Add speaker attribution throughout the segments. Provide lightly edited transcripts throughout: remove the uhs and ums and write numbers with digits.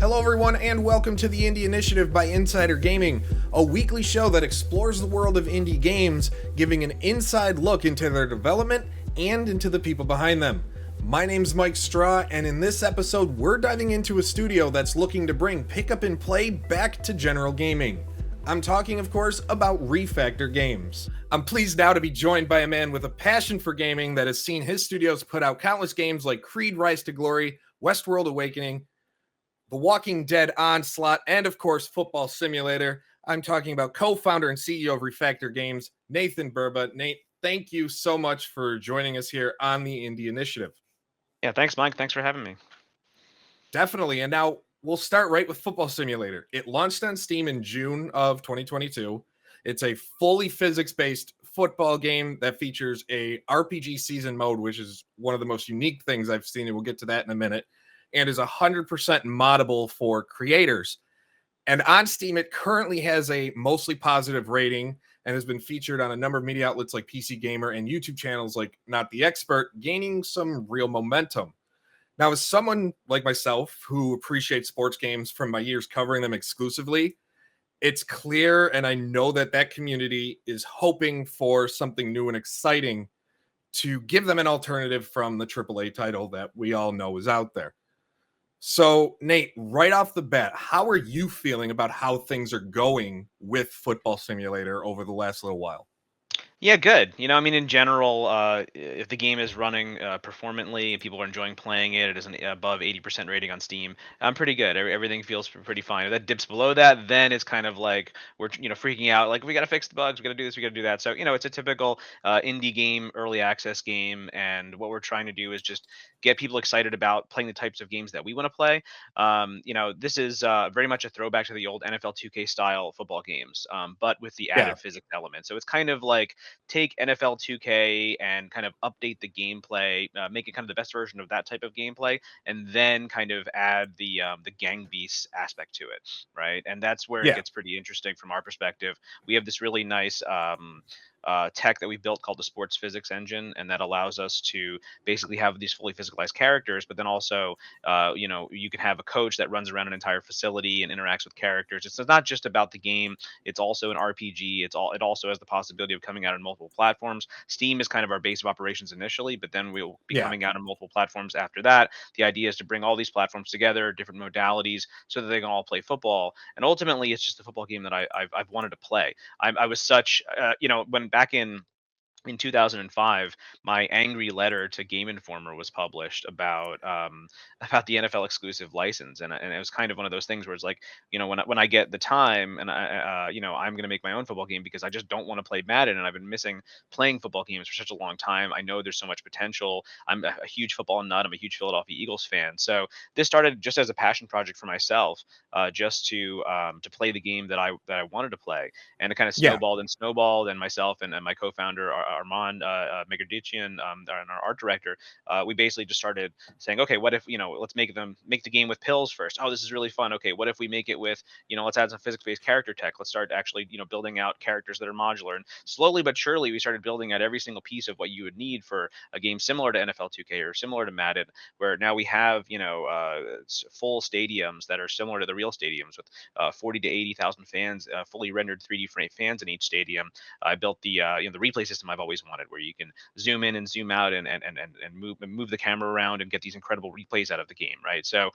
Speaker 1: Hello, everyone, and welcome to the Indie Initiative by Insider Gaming, a weekly show that explores the world of indie games, giving an inside look into their development and into the people behind them. My name's Mike Straw, and in this episode, we're diving into a studio that's looking to bring pick up and play back to general gaming. I'm talking, of course, about Refactor Games. I'm pleased now to be joined by a man with a passion for gaming that has seen his studios put out countless games like Creed Rise to Glory, Westworld Awakening, The Walking Dead Onslaught, and of course, Football Simulator. I'm talking about co-founder and CEO of Refactor Games, Nathan Burba. Nate, thank you so much for joining us here on the Indie Initiative.
Speaker 2: Yeah, thanks, Mike. Thanks for having me.
Speaker 1: Definitely. And now we'll start right with Football Simulator. It launched on Steam in June of 2022. It's a fully physics-based football game that features a RPG season mode, which is one of the most unique things I've seen, and we'll get to that in a minute, and is 100% moddable for creators. And on Steam, it currently has a mostly positive rating and has been featured on a number of media outlets like PC Gamer and YouTube channels like Not the Expert, gaining some real momentum. Now, as someone like myself who appreciates sports games from my years covering them exclusively, it's clear, and I know that that community is hoping for something new and exciting to give them an alternative from the AAA title that we all know is out there. So, Nate, right off the bat, how are you feeling about how things are going with Football Simulator over the last little while?
Speaker 2: Yeah, good. I mean, in general, if the game is running performantly and people are enjoying playing it, it is an above 80% rating on Steam. I'm pretty good. Everything feels pretty fine. If that dips below that, then it's kind of like we're freaking out. Like we got to fix the bugs. We got to do this. We got to do that. So it's a typical indie game, early access game, and what we're trying to do is just get people excited about playing the types of games that we want to play. This is very much a throwback to the old NFL 2K style football games, but with the
Speaker 1: Yeah,
Speaker 2: added physics element. So it's kind of like take NFL 2K and kind of update the gameplay, make it kind of the best version of that type of gameplay, and then kind of add the gang beast aspect to it, right? And that's where it
Speaker 1: yeah,
Speaker 2: gets pretty interesting from our perspective. We have this really nice tech that we built called the sports physics engine, and that allows us to basically have these fully physicalized characters, but then also you can have a coach that runs around an entire facility and interacts with characters. It's not just about the game, it's also an RPG. It also has the possibility of coming out on multiple platforms. Steam is kind of our base of operations initially, but then we'll be
Speaker 1: yeah.
Speaker 2: coming out on multiple platforms after that. The idea is to bring all these platforms together, different modalities, so that they can all play football. And ultimately, it's just a football game that I've wanted to play. I was such when back in 2005, my angry letter to Game Informer was published about the NFL exclusive license, and it was kind of one of those things where it's like, when I get the time, and I'm going to make my own football game because I just don't want to play Madden, and I've been missing playing football games for such a long time. I know there's so much potential. I'm a huge football nut. I'm a huge Philadelphia Eagles fan, so this started just as a passion project for myself, just to play the game that I wanted to play, and it kind of
Speaker 1: Yeah.
Speaker 2: snowballed and snowballed. And myself and my co-founder Armand Megardichian, and our art director, we basically just started saying, okay, what if let's make the game with pills first. Oh, this is really fun. Okay, what if we make it with let's add some physics-based character tech. Let's start actually building out characters that are modular. And slowly but surely, we started building out every single piece of what you would need for a game similar to NFL 2K or similar to Madden, where now we have full stadiums that are similar to the real stadiums with 40 to 80,000 fans, fully rendered 3D frame fans in each stadium. I built the replay system I've always wanted, where you can zoom in and zoom out and move the camera around and get these incredible replays out of the game, right? So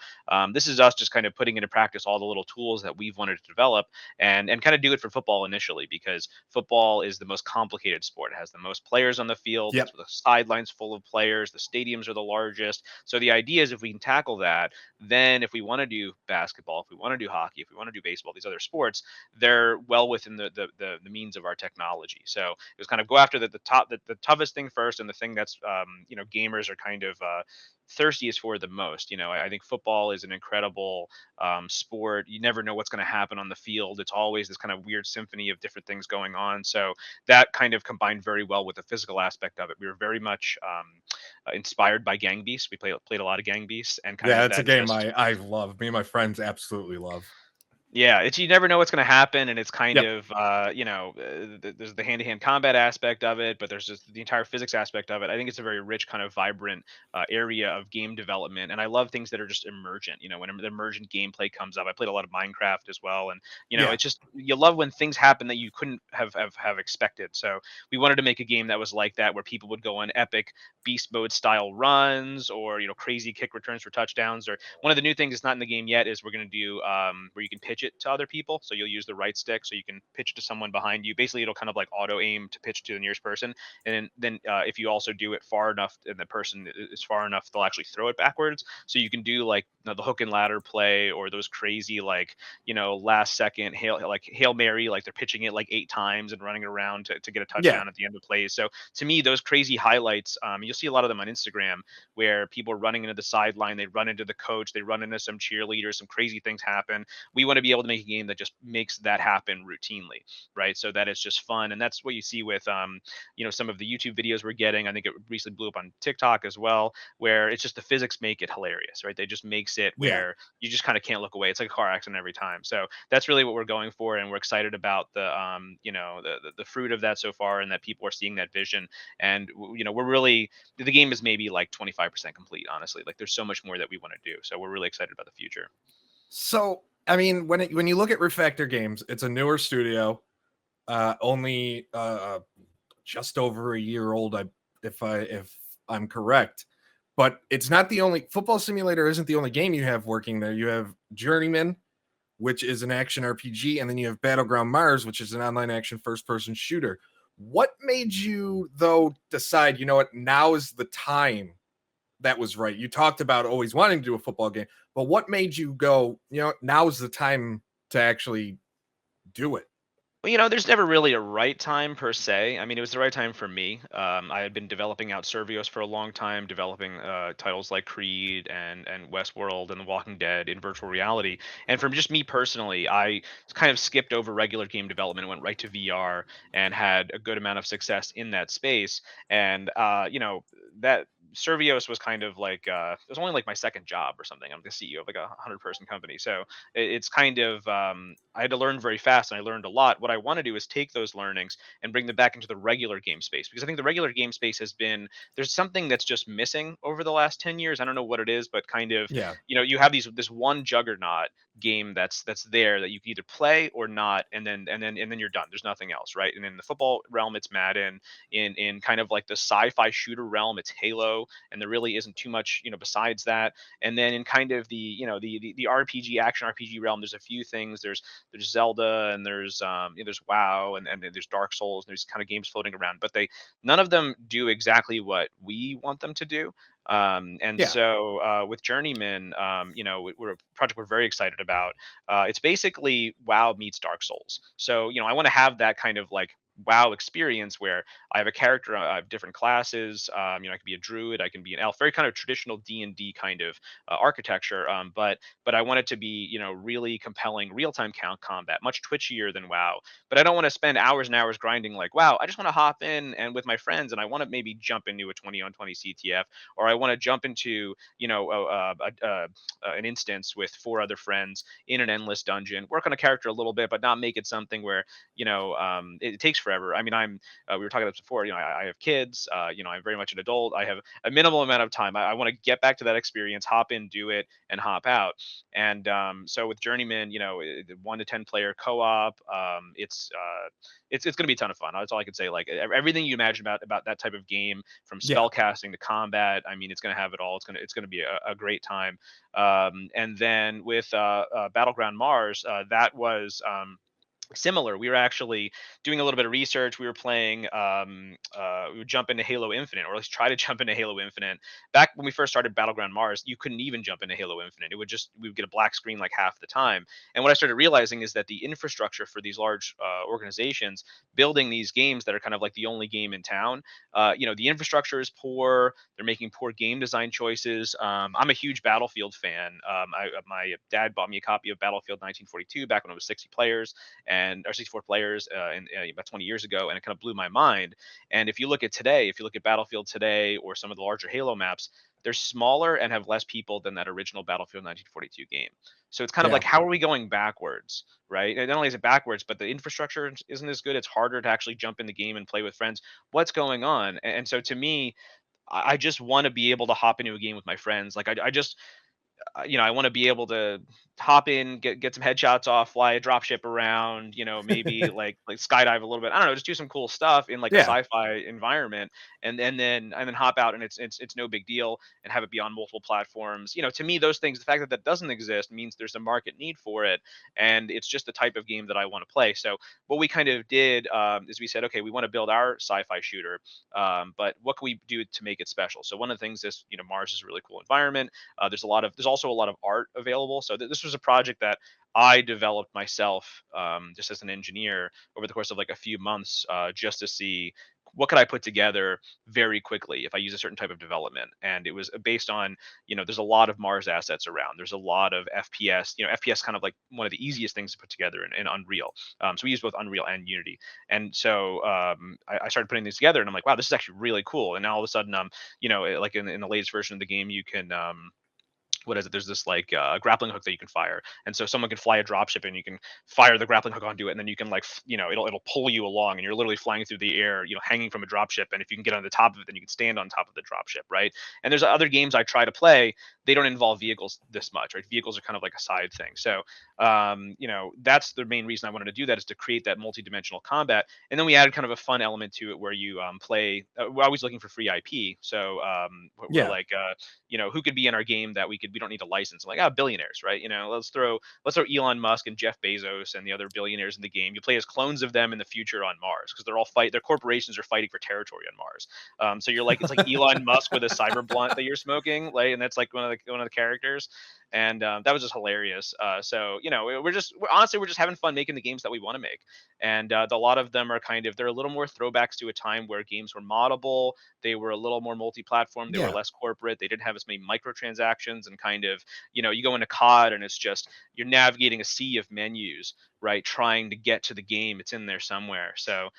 Speaker 2: this is us just kind of putting into practice all the little tools that we've wanted to develop, and kind of do it for football initially, because football is the most complicated sport. It has the most players on the field.
Speaker 1: Yep.
Speaker 2: It's the sidelines full of players. The stadiums are the largest. So the idea is, if we can tackle that, then if we want to do basketball, if we want to do hockey, if we want to do baseball, these other sports, they're well within the means of our technology. So it was kind of go after the toughest thing first, and the thing that's gamers are kind of thirstiest for the most. I think football is an incredible sport. You never know what's going to happen on the field. It's always this kind of weird symphony of different things going on. So that kind of combined very well with the physical aspect of it. We were very much inspired by Gang Beasts. We played a lot of Gang Beasts, and kind
Speaker 1: Yeah,
Speaker 2: of
Speaker 1: it's a
Speaker 2: that
Speaker 1: game
Speaker 2: just
Speaker 1: I love. Me and my friends absolutely love.
Speaker 2: Yeah, it's you never know what's going to happen, and it's kind
Speaker 1: Yep.
Speaker 2: of there's the hand-to-hand combat aspect of it, but there's just the entire physics aspect of it. I think it's a very rich, kind of vibrant area of game development, and I love things that are just emergent. When the emergent gameplay comes up, I played a lot of Minecraft as well, and
Speaker 1: Yeah.
Speaker 2: it's just you love when things happen that you couldn't have expected. So we wanted to make a game that was like that, where people would go on epic beast mode style runs, or crazy kick returns for touchdowns. Or one of the new things that's not in the game yet is we're going to do where you can pitch it to other people. So you'll use the right stick, so you can pitch to someone behind you. Basically, it'll kind of like auto aim to pitch to the nearest person, and then if you also do it far enough, and the person is far enough, they'll actually throw it backwards. So you can do like the hook and ladder play, or those crazy like last second hail mary, like they're pitching it like 8 times and running around to get a
Speaker 1: Yeah.
Speaker 2: touchdown at the end of plays. So to me, those crazy highlights, you'll see a lot of them on Instagram, where people are running into the sideline, they run into the coach, they run into some cheerleaders, some crazy things happen. We want to be able to make a game that just makes that happen routinely, right? So that it's just fun, and that's what you see with some of the YouTube videos we're getting. I think it recently blew up on TikTok as well, where it's just the physics make it hilarious, right? They just makes it
Speaker 1: Yeah.
Speaker 2: where you just kind of can't look away. It's like a car accident every time. So that's really what we're going for, and we're excited about the fruit of that so far, and that people are seeing that vision. And we're really, the game is maybe like 25% complete, honestly. Like there's so much more that we want to do, so we're really excited about the future.
Speaker 1: So, I mean, when you look at Refactor Games, it's a newer studio, only just over a year old, if I'm correct. But it's not the only Football Simulator isn't the only game you have working there. You have Journeyman, which is an action RPG, and then you have Battleground Mars, which is an online action first person shooter. What made you though decide, you know what, now is the time that was right? You talked about always wanting to do a football game, but what made you go, you know, now is the time to actually do it?
Speaker 2: Well, there's never really a right time per se. I mean, it was the right time for me. I had been developing out Servios for a long time, developing titles like Creed and Westworld and The Walking Dead in virtual reality. And from just me personally, I kind of skipped over regular game development, went right to VR, and had a good amount of success in that space. And that Servios was kind of like it was only like my second job or something. I'm the CEO of like a 100-person company, so it's kind of I had to learn very fast, and I learned a lot. What I want to do is take those learnings and bring them back into the regular game space, because I think the regular game space has been, there's something that's just missing over the last 10 years. I don't know what it is, but kind of,
Speaker 1: Yeah.
Speaker 2: you have this one juggernaut game that's there that you can either play or not, and then you're done. There's nothing else, right? And in the football realm, it's Madden. In kind of like the sci-fi shooter realm, it's Halo, and there really isn't too much besides that. And then in kind of the RPG, action RPG realm, there's a few things. There's Zelda, and there's WoW, and there's Dark Souls, and there's kind of games floating around, but they none of them do exactly what we want them to do. And
Speaker 1: Yeah.
Speaker 2: so with Journeyman, we're a project we're very excited about. It's basically WoW meets Dark Souls. So I want to have that kind of like WoW experience, where I have a character, I have different classes. I can be a druid, I can be an elf, very kind of traditional D&D kind of architecture. But I want it to be really compelling real time count combat, much twitchier than WoW. But I don't want to spend hours and hours grinding like WoW. I just want to hop in and with my friends, and I want to maybe jump into a 20 on 20 CTF, or I want to jump into an instance with 4 other friends in an endless dungeon, work on a character a little bit, but not make it something where it takes forever. I mean, we were talking about this before. I have kids. I'm very much an adult. I have a minimal amount of time. I want to get back to that experience, hop in, do it, and hop out. And so with Journeyman, 1 to 10 player co-op, it's going to be a ton of fun. That's all I can say. Like everything you imagine about that type of game, from
Speaker 1: Yeah.
Speaker 2: spell casting to combat. I mean, it's going to have it all. It's going to be a great time. And then with Battleground Mars, that was. Similar. We were actually doing a little bit of research. We were playing we would jump into Halo Infinite, or at least try to jump into Halo Infinite. Back when we first started Battleground Mars, you couldn't even jump into Halo Infinite. We would get a black screen like half the time. And what I started realizing is that the infrastructure for these large organizations building these games that are kind of like the only game in town, the infrastructure is poor. They're making poor game design choices. I'm a huge Battlefield fan. My dad bought me a copy of Battlefield 1942 back when it was 60 players, and or 64 players about 20 years ago, and it kind of blew my mind. And if you look at today, if you look at Battlefield today or some of the larger Halo maps, they're smaller and have less people than that original Battlefield 1942 game. So it's kind of
Speaker 1: Yeah.
Speaker 2: like, how are we going backwards, right? And not only is it backwards, but the infrastructure isn't as good. It's harder to actually jump in the game and play with friends. What's going on? And so to me, I just want to be able to hop into a game with my friends. Like I just I want to be able to hop in, get some headshots off, fly a dropship around, maybe like skydive a little bit. I don't know, just do some cool stuff in like a
Speaker 1: Yeah.
Speaker 2: sci-fi environment, and then hop out, and it's no big deal, and have it be on multiple platforms. To me, those things, the fact that that doesn't exist means there's a market need for it, and it's just the type of game that I want to play. So what we kind of did is we said, okay, we want to build our sci-fi shooter, but what can we do to make it special? So one of the things is, Mars is a really cool environment. There's also a lot of art available. So this was a project that I developed myself, just as an engineer over the course of like a few months, just to see what could I put together very quickly if I use a certain type of development. And it was based on, there's a lot of Mars assets around. There's a lot of FPS. FPS kind of like one of the easiest things to put together in Unreal. So we use both Unreal and Unity. And so I started putting these together, and I'm like, wow, this is actually really cool. And now all of a sudden, like in the latest version of the game, you can what is it? There's this like grappling hook that you can fire, and so someone can fly a dropship, and you can fire the grappling hook onto it, and then you can like it'll pull you along, and you're literally flying through the air, hanging from a dropship. And if you can get on the top of it, then you can stand on top of the dropship, right? And there's other games I try to play. They don't involve vehicles this much, right? Vehicles are kind of like a side thing. So that's the main reason I wanted to do that, is to create that multi-dimensional combat. And then we added kind of a fun element to it where you play. We're always looking for free IP, so we're
Speaker 1: Yeah.
Speaker 2: like who could be in our game that we don't need a license. I'm like, billionaires, right? Let's throw Elon Musk and Jeff Bezos and the other billionaires in the game. You play as clones of them in the future on Mars, because their corporations are fighting for territory on Mars. So it's like Elon Musk with a cyber blunt that you're smoking, like, and that's like one of the characters. And that was just hilarious. So we're just having fun making the games that we want to make. And a lot of them are they're a little more throwbacks to a time where games were moddable. They were a little more multi-platform. They were
Speaker 1: Yeah.
Speaker 2: less corporate. They didn't have as many microtransactions, and you go into COD, and it's just you're navigating a sea of menus, right? Trying to get to the game. It's in there somewhere. So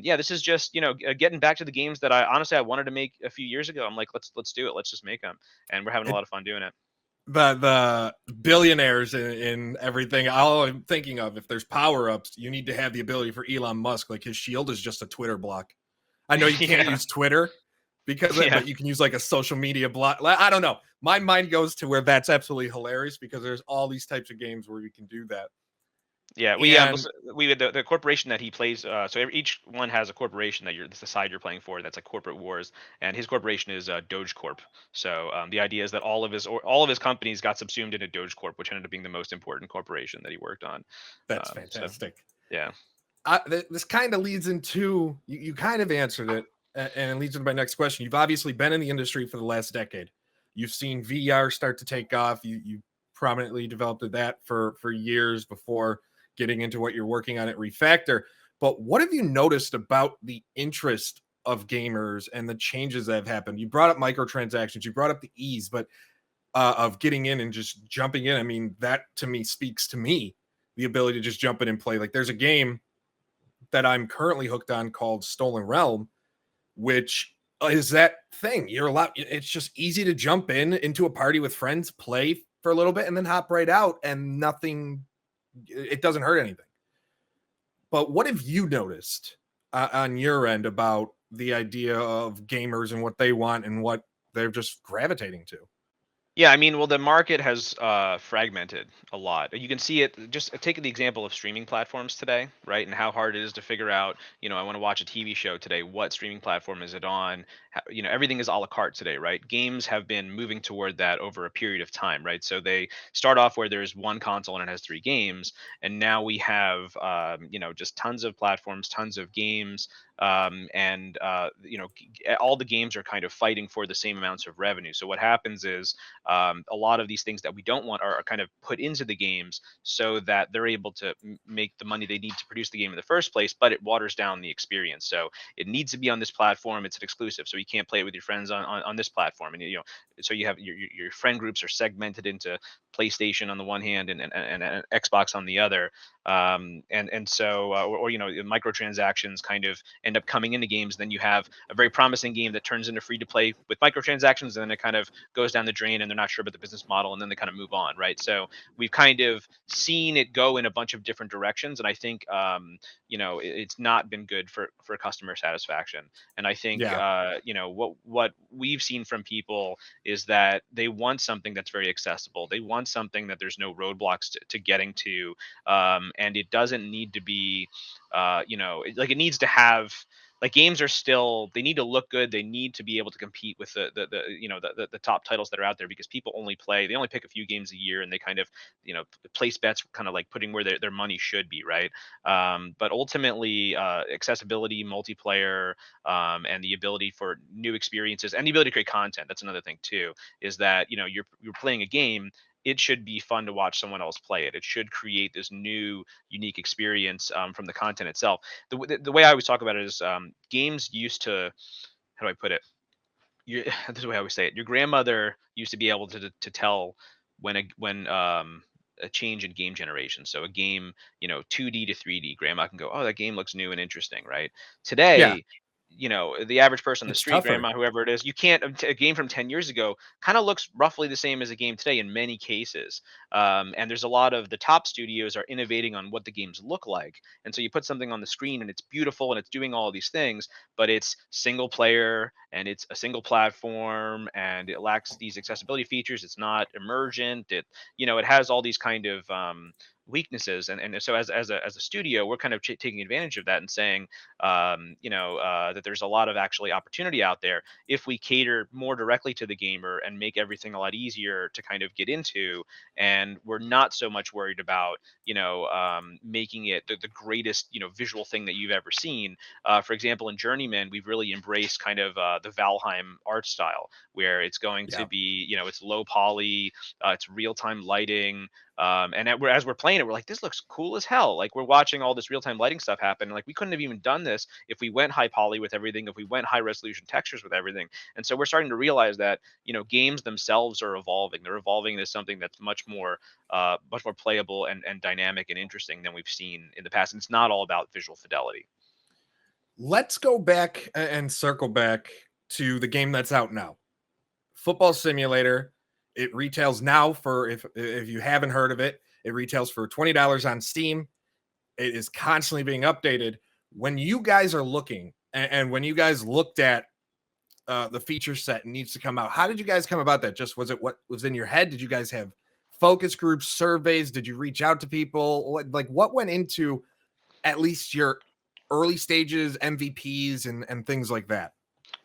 Speaker 2: yeah, this is just getting back to the games that I honestly I wanted to make a few years ago. I'm like, let's do it. Let's just make them, and we're having a
Speaker 1: It,
Speaker 2: lot of fun doing it.
Speaker 1: the billionaires in everything. All I'm thinking of, if there's power ups, you need to have the ability for Elon Musk. Like his shield is just a Twitter block. I know you can't
Speaker 2: Yeah,
Speaker 1: use Twitter because of it,
Speaker 2: yeah.
Speaker 1: but you can use like a social media block. I don't know. My mind goes to where that's absolutely hilarious, because there's all these types of games where you can do that.
Speaker 2: Yeah,
Speaker 1: And
Speaker 2: we had the corporation that he plays. So each one has a corporation that's the side you're playing for. That's like corporate wars, and his corporation is Doge Corp. So the idea is that all of his companies got subsumed into Doge Corp, which ended up being the most important corporation that he worked on.
Speaker 1: that's
Speaker 2: So
Speaker 1: fantastic.
Speaker 2: yeah,
Speaker 1: This kind of leads into, you kind of answered it, and it leads into my next question. You've obviously been in the industry for the last decade. You've seen VR start to take off. You prominently developed that for years before getting into what you're working on at Refactor. But what have you noticed about the interest of gamers and the changes that have happened? You brought up microtransactions, you brought up the ease, but of getting in and just jumping in. I mean, that to me speaks to me, the ability to just jump in and play. Like there's a game that I'm currently hooked on called Stolen Realm, which is that thing. You're allowed, it's just easy to jump into a party with friends, play for a little bit, and then hop right out, and nothing, it doesn't hurt anything. But what have you noticed on your end about the idea of gamers and what they want and what they're just gravitating to?
Speaker 2: yeah. I mean, well, the market has fragmented a lot. You can see it. Just taking the example of streaming platforms today, right, and how hard it is to figure out. I want to watch a TV show today. What streaming platform is it on? Everything is a la carte today, right? Games have been moving toward that over a period of time, right? So they start off where there's one console and it has three games, and now we have just tons of platforms, tons of games, and all the games are kind of fighting for the same amounts of revenue. So what happens is a lot of these things that we don't want are kind of put into the games so that they're able to make the money they need to produce the game in the first place, but it waters down the experience. So it needs to be on this platform. It's an exclusive, so you can't play it with your friends on this platform. And so you have your friend groups are segmented into PlayStation on the one hand and Xbox on the other. And so or microtransactions kind of end up coming into games. Then you have a very promising game that turns into free to play with microtransactions, and then it kind of goes down the drain, and they're not sure about the business model, and then they kind of move on, right? So we've kind of seen it go in a bunch of different directions, and I think it's not been good for customer satisfaction. And I think
Speaker 1: Yeah.
Speaker 2: what we've seen from people is that they want something that's very accessible. They want something that there's no roadblocks to getting to, and it doesn't need to be, like it needs to have, like, games are still, they need to look good. They need to be able to compete with the top titles that are out there, because people they only pick a few games a year, and they kind of place bets kind of like putting where their money should be, right? But ultimately, accessibility, multiplayer, and the ability for new experiences, and the ability to create content. That's another thing too, is that you're playing a game. It should be fun to watch someone else play it. It should create this new, unique experience from the content itself. The way I always talk about it is, games used to, how do I put it? This is the way I always say it. Your grandmother used to be able to tell when a change in game generation. So a game, 2D to 3D, grandma can go, oh, that game looks new and interesting, right?
Speaker 1: Yeah.
Speaker 2: Today, the average person on the
Speaker 1: It's
Speaker 2: street,
Speaker 1: tougher.
Speaker 2: grandma, whoever it is, you can't, a game from 10 years ago kind of looks roughly the same as a game today in many cases. And there's a lot of the top studios are innovating on what the games look like. And so you put something on the screen and it's beautiful and it's doing all of these things, but it's single player and it's a single platform and it lacks these accessibility features. It's not emergent. It has all these kind of weaknesses. And so as a studio, we're kind of taking advantage of that and saying, that there's a lot of actually opportunity out there if we cater more directly to the gamer and make everything a lot easier to kind of get into. And we're not so much worried about, making it the greatest, visual thing that you've ever seen. For example, in Journeyman, we've really embraced kind of the Valheim art style, where it's going to
Speaker 1: Yeah.
Speaker 2: be, it's low poly, it's real time lighting. And as we're playing it, we're like, this looks cool as hell. Like, we're watching all this real time lighting stuff happen. And like, we couldn't have even done this if we went high poly with everything, if we went high resolution textures with everything. And so we're starting to realize that, games themselves are evolving. They're evolving into something that's much more playable and dynamic and interesting than we've seen in the past. And it's not all about visual fidelity.
Speaker 1: Let's go back and circle back to the game that's out now. Football Simulator. It retails now for, if you haven't heard of it, it retails for $20 on Steam. It is constantly being updated. When you guys are looking, and when you guys looked at the feature set needs to come out, how did you guys come about that? Just was it what was in your head? Did you guys have focus groups, surveys? Did you reach out to people? What went into at least your early stages, MVPs, and things like that?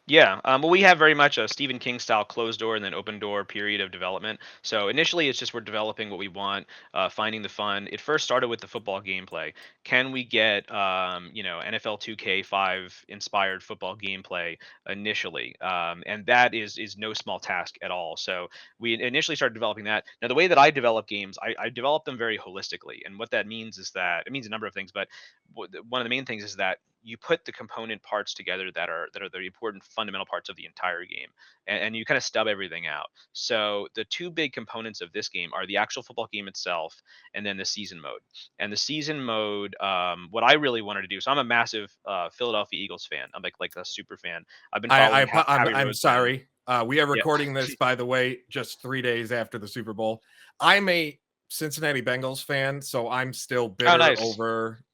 Speaker 2: Yeah, well, we have very much a Stephen King style closed door and then open door period of development. So initially, it's just we're developing what we want, finding the fun. It first started with the football gameplay. Can we get, NFL 2K5 inspired football gameplay initially? And that is no small task at all. So we initially started developing that. Now, the way that I develop games, I develop them very holistically, and what that means is that it means a number of things, but one of the main things is that you put the component parts together that are the important fundamental parts of the entire game, and you kind of stub everything out. So the two big components of this game are the actual football game itself, and then the season mode. And the season mode, what I really wanted to do, so I'm a massive Philadelphia Eagles fan. I'm like a super fan. I've been following Howie
Speaker 1: I'm
Speaker 2: Roseman.
Speaker 1: sorry. We are
Speaker 2: Yeah.
Speaker 1: recording this, by the way, just 3 days after the Super Bowl. I'm a Cincinnati Bengals fan, so I'm still
Speaker 2: Oh,
Speaker 1: bitter
Speaker 2: nice.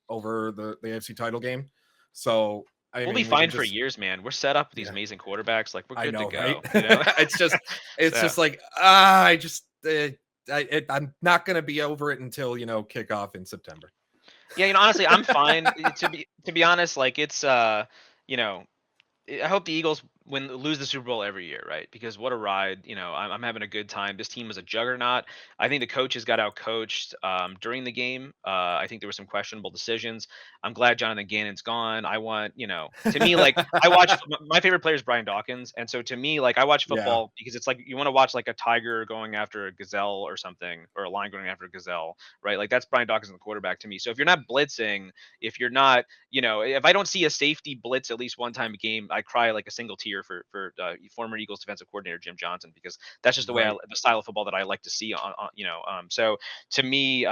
Speaker 1: over the AFC title game. So I
Speaker 2: We'll be
Speaker 1: mean, we can
Speaker 2: fine for
Speaker 1: just
Speaker 2: years, man. We're set up with these
Speaker 1: yeah,
Speaker 2: amazing quarterbacks. Like, we're
Speaker 1: I
Speaker 2: good to
Speaker 1: know, right?
Speaker 2: go.
Speaker 1: It's
Speaker 2: So
Speaker 1: just like I'm not gonna be over it until kickoff in September.
Speaker 2: yeah, honestly, I'm fine. To be honest, like, it's you know, I hope the Eagles lose the Super Bowl every year, right? Because what a ride! I'm having a good time. This team was a juggernaut. I think the coaches got out coached during the game. I think there were some questionable decisions. I'm glad Jonathan Gannon's gone. I want, to me, like, I watch. My favorite player is Brian Dawkins, and so to me, like, I watch
Speaker 1: Yeah,
Speaker 2: football because it's like you want to watch like a tiger going after a gazelle or something, or a lion going after a gazelle, right? Like, that's Brian Dawkins, the quarterback, to me. So if you're not blitzing, if you're not, if I don't see a safety blitz at least one time a game, I cry like a single tear cheer for former Eagles defensive coordinator Jim Johnson, because that's just the way
Speaker 1: Right.
Speaker 2: the style of football that I like to see so to me,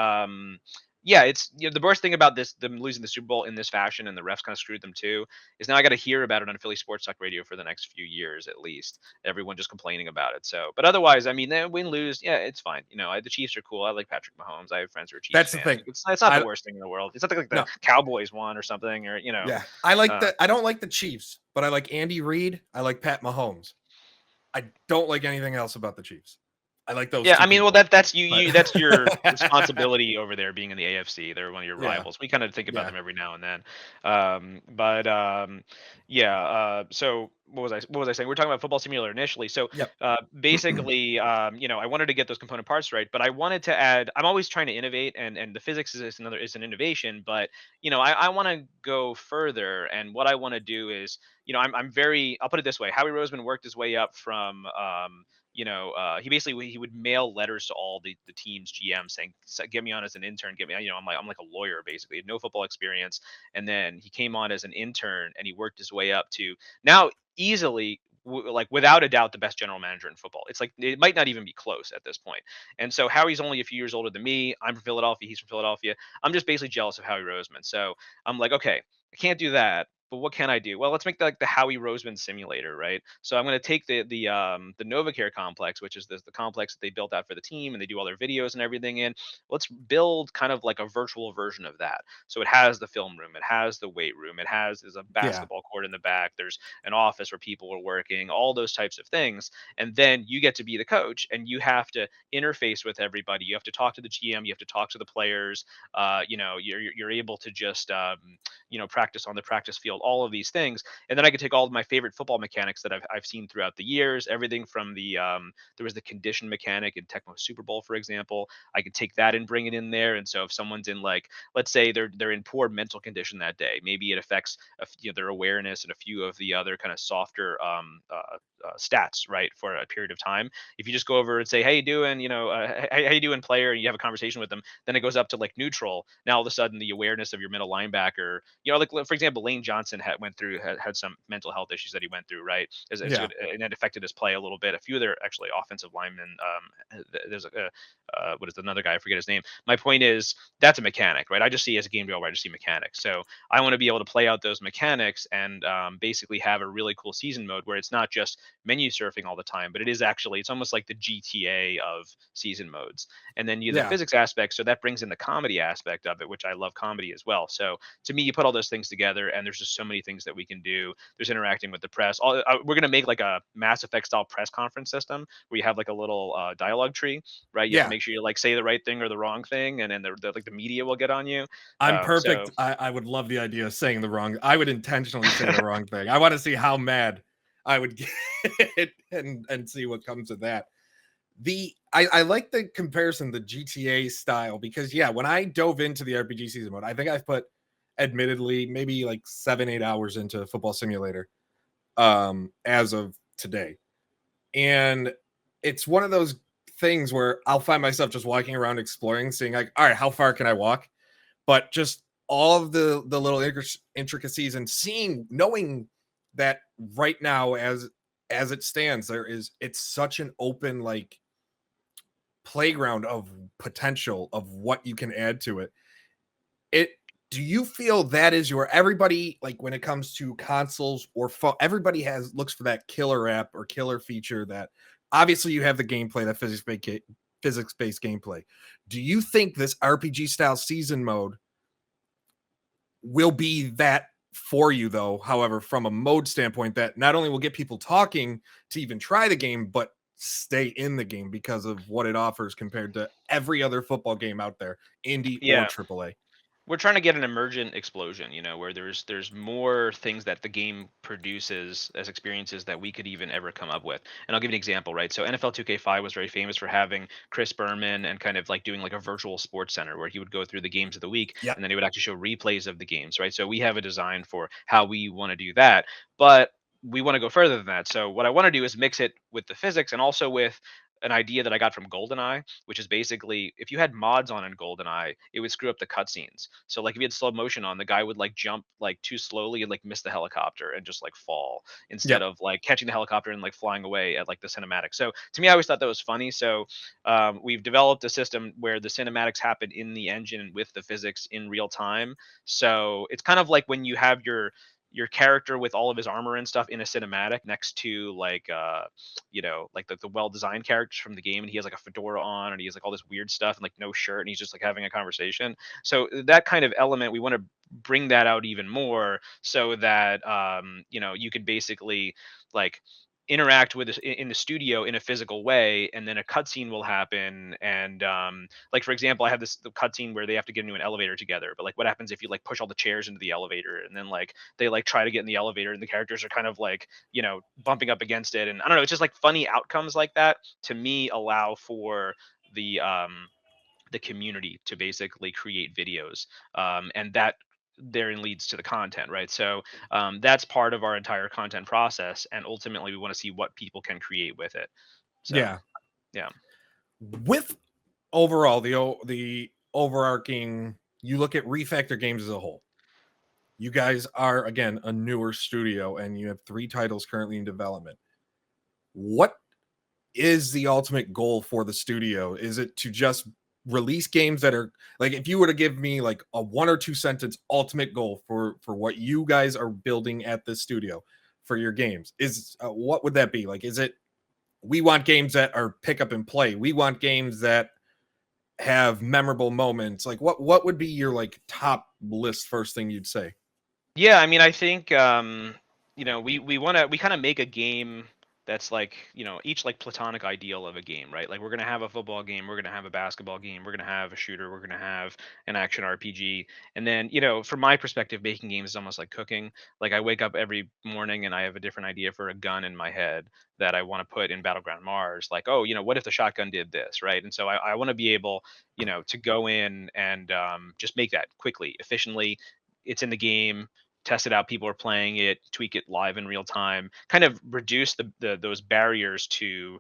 Speaker 2: yeah, it's the worst thing about them losing the Super Bowl in this fashion, and the refs kind of screwed them too, is now I got to hear about it on Philly Sports Talk Radio for the next few years at least. Everyone just complaining about it. So, but otherwise, I mean, they win lose, yeah, it's fine. The Chiefs are cool. I like Patrick Mahomes. I have friends who are Chiefs
Speaker 1: That's the
Speaker 2: fans.
Speaker 1: thing.
Speaker 2: Like, it's not the
Speaker 1: I
Speaker 2: worst thing in the world. It's not like the
Speaker 1: no.
Speaker 2: Cowboys won or something, or
Speaker 1: Yeah. I like
Speaker 2: uh,
Speaker 1: the I don't like the Chiefs, but I like Andy Reid. I like Pat Mahomes. I don't like anything else about the Chiefs. I like those
Speaker 2: Yeah,
Speaker 1: two
Speaker 2: I mean, well,
Speaker 1: people.
Speaker 2: that's
Speaker 1: But
Speaker 2: that's your responsibility over there, being in the AFC. They're one of your
Speaker 1: yeah.
Speaker 2: rivals. We kind of think about
Speaker 1: Yeah.
Speaker 2: them every now and then. But yeah. So what was I saying? We are talking about Football Simulator initially. So
Speaker 1: Yep.
Speaker 2: basically, I wanted to get those component parts right, but I wanted to add. I'm always trying to innovate, and the physics is an innovation. But I want to go further, and what I want to do is, I'm very. I'll put it this way: Howie Roseman worked his way up from. He basically he would mail letters to all the team's GM saying, "Get me on as an intern. Get me." I'm like a lawyer basically, had no football experience, and then he came on as an intern, and he worked his way up to now easily. Like without a doubt, the best general manager in football. It's like it might not even be close at this point. And so Howie's only a few years older than me. I'm from Philadelphia. He's from Philadelphia. I'm just basically jealous of Howie Roseman. So I'm like, okay, I can't do that. But what can I do? Well, let's make like the Howie Roseman simulator, right? So I'm going to take the NovaCare complex, which is the complex that they built out for the team, and they do all their videos and everything in. Let's build kind of like a virtual version of that. So it has the film room, it has the weight room, there's a
Speaker 1: Yeah.
Speaker 2: basketball court in the back, there's an office where people are working, all those types of things. And then you get to be the coach, and you have to interface with everybody. You have to talk to the GM, you have to talk to the players. You're able to just practice on the practice field, all of these things. And then I could take all of my favorite football mechanics that I've seen throughout the years, everything from there was the condition mechanic in Tecmo Super Bowl, for example. I could take that and bring it in there. And so if someone's in, like, let's say they're in poor mental condition that day, maybe it affects their awareness and a few of the other kind of softer stats, right, for a period of time. If you just go over and say, "How you doing?" How you doing, player, and you have a conversation with them, then it goes up to like neutral. Now all of a sudden, the awareness of your middle linebacker, like for example, Lane Johnson had some mental health issues that he went through, right?
Speaker 1: Yeah.
Speaker 2: And that affected his play a little bit. A few of their actually offensive linemen. There's what is another guy? I forget his name. My point is that's a mechanic, right? I just see as a game developer, I just see mechanics. So I want to be able to play out those mechanics and basically have a really cool season mode where it's not just menu surfing all the time, but it's almost like the GTA of season modes. And then you have the
Speaker 1: Yeah.
Speaker 2: physics aspect, so that brings in the comedy aspect of it, which I love comedy as well. So to me, you put all those things together, and there's just so many things that we can do. There's interacting with the press. We're gonna make like a Mass Effect style press conference system where you have like a little dialogue tree, right? You have to
Speaker 1: Yeah.
Speaker 2: make sure you like say the right thing or the wrong thing, and then like the media will get on you.
Speaker 1: I'm
Speaker 2: So
Speaker 1: perfect. I would love the idea of saying the wrong. I would intentionally say the wrong thing. I want to see how mad I would get and see what comes of that. I like the comparison, the GTA style, because yeah, when I dove into the RPG season mode, I think I've put admittedly maybe like 7-8 hours into Football Simulator as of today. And it's one of those things where I'll find myself just walking around exploring, seeing like, all right, how far can I walk? But just all of the little intricacies and knowing that right now as it stands, it's such an open like playground of potential of what you can add to it. It Do you feel that is your everybody, like when it comes to consoles or phone, everybody looks for that killer app or killer feature that obviously you have the gameplay, that physics based gameplay. Do you think this RPG style season mode will be that for you though, however, from a mode standpoint, that not only will get people talking to even try the game, but stay in the game because of what it offers compared to every other football game out there, indie or
Speaker 2: yeah,
Speaker 1: AAA?
Speaker 2: we're trying to get an emergent explosion, where there's more things that the game produces as experiences that we could even ever come up with. And I'll give you an example, right? So NFL 2K5 was very famous for having Chris Berman and kind of like doing like a virtual sports center where he would go through the games of the week,
Speaker 1: Yep.
Speaker 2: and then he would actually show replays of the games, right? So we have a design for how we want to do that, but we want to go further than that. So what I want to do is mix it with the physics and also with an idea that I got from GoldenEye, which is basically if you had mods on in GoldenEye, it would screw up the cutscenes. So like if you had slow motion on, the guy would like jump like too slowly and like miss the helicopter and just like fall instead
Speaker 1: Yep.
Speaker 2: of like catching the helicopter and like flying away at like the cinematic. So to me, I always thought that was funny. So we've developed a system where the cinematics happen in the engine with the physics in real time. So it's kind of like when you have your character with all of his armor and stuff in a cinematic next to like like the well designed characters from the game, and he has like a fedora on and he has like all this weird stuff and like no shirt and he's just like having a conversation. So that kind of element we want to bring that out even more so that you could basically like interact with this in the studio in a physical way, and then a cutscene will happen. And like for example, I have this the cutscene where they have to get into an elevator together, but like what happens if you like push all the chairs into the elevator, and then like they like try to get in the elevator and the characters are kind of like bumping up against it, and I don't know, it's just like funny outcomes like that to me allow for the community to basically create videos, and that therein leads to the content, right? So that's part of our entire content process, and ultimately we want to see what people can create with it. So
Speaker 1: Yeah.
Speaker 2: yeah.
Speaker 1: With overall the overarching, you look at Refactor Games as a whole. You guys are again a newer studio, and you have 3 titles currently in development. What is the ultimate goal for the studio? Is it to just release games that are like, if you were to give me like a 1 or 2 sentence ultimate goal for what you guys are building at the studio for your games, is what would that be? Like, is it, we want games that are pick up and play, we want games that have memorable moments? Like, what would be your like top list first thing you'd say?
Speaker 2: Yeah, I mean, I think we kind of make a game that's like, each like platonic ideal of a game, right? Like we're gonna have a football game, we're gonna have a basketball game, we're gonna have a shooter, we're gonna have an action RPG, and then from my perspective, making games is almost like cooking. Like I wake up every morning and I have a different idea for a gun in my head that I want to put in Battleground Mars. Like, oh, what if the shotgun did this, right? And so I want to be able, to go in and just make that quickly, efficiently. It's in the game, test it out, people are playing it, tweak it live in real time, kind of reduce those barriers to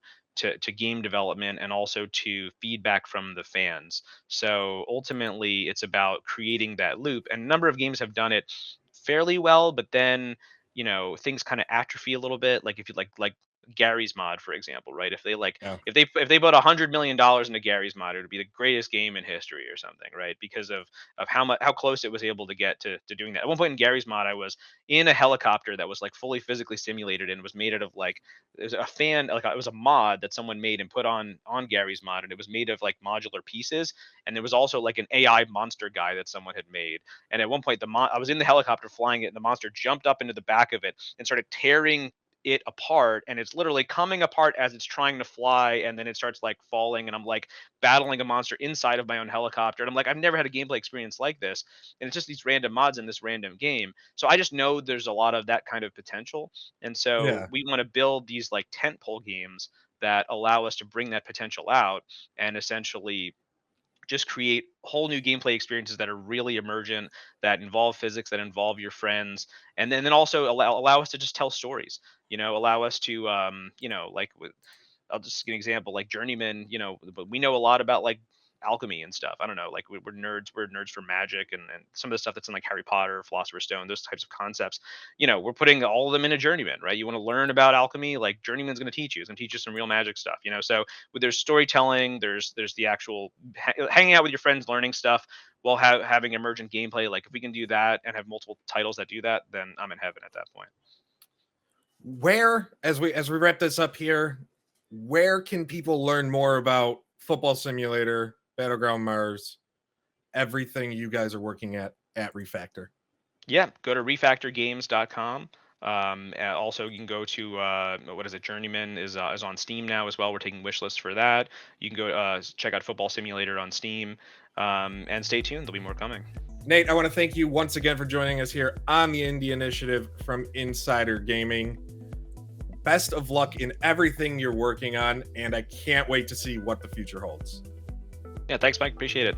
Speaker 2: game development and also to feedback from the fans. So ultimately it's about creating that loop, and a number of games have done it fairly well, but then things kind of atrophy a little bit. Like if you like Gary's mod, for example, right? If they like
Speaker 1: Yeah.
Speaker 2: if they put $100 million into Gary's mod, it would be the greatest game in history or something, right? Because of how close it was able to get to doing that. At one point in Gary's mod, I was in a helicopter that was like fully physically simulated and was made out of like, it was a fan, like it was a mod that someone made and put on Gary's mod, and it was made of like modular pieces. And there was also like an AI monster guy that someone had made. And at one point, I was in the helicopter flying it, and the monster jumped up into the back of it and started tearing it apart, and it's literally coming apart as it's trying to fly, and then it starts like falling, and I'm like battling a monster inside of my own helicopter, and I'm like, I've never had a gameplay experience like this. And it's just these random mods in this random game, so I just know there's a lot of that kind of potential. And so
Speaker 1: Yeah.
Speaker 2: we want to build these like tentpole games that allow us to bring that potential out and essentially just create whole new gameplay experiences that are really emergent, that involve physics, that involve your friends, and then also allow us to just tell stories. Allow us to like with, I'll just give an example, like Journeyman. But we know a lot about like alchemy and stuff. I don't know, like we're nerds. We're nerds for magic and some of the stuff that's in like Harry Potter, Philosopher's Stone, those types of concepts. We're putting all of them in a Journeyman, right? You want to learn about alchemy, like Journeyman's going to teach you. It's going to teach you some real magic stuff. So there's storytelling, there's the actual hanging out with your friends, learning stuff while having emergent gameplay. Like if we can do that and have multiple titles that do that, then I'm in heaven at that point.
Speaker 1: Where, as we wrap this up here, where can people learn more about Football Simulator, Battleground Mars, everything you guys are working at Refactor?
Speaker 2: Yeah, go to refactorgames.com. Also, you can go to what is it? Journeyman is on Steam now as well. We're taking wish lists for that. You can go check out Football Simulator on Steam, and stay tuned. There'll be more coming.
Speaker 1: Nate, I want to thank you once again for joining us here on the Indie Initiative from Insider Gaming. Best of luck in everything you're working on, and I can't wait to see what the future holds.
Speaker 2: Yeah, thanks, Mike. Appreciate it.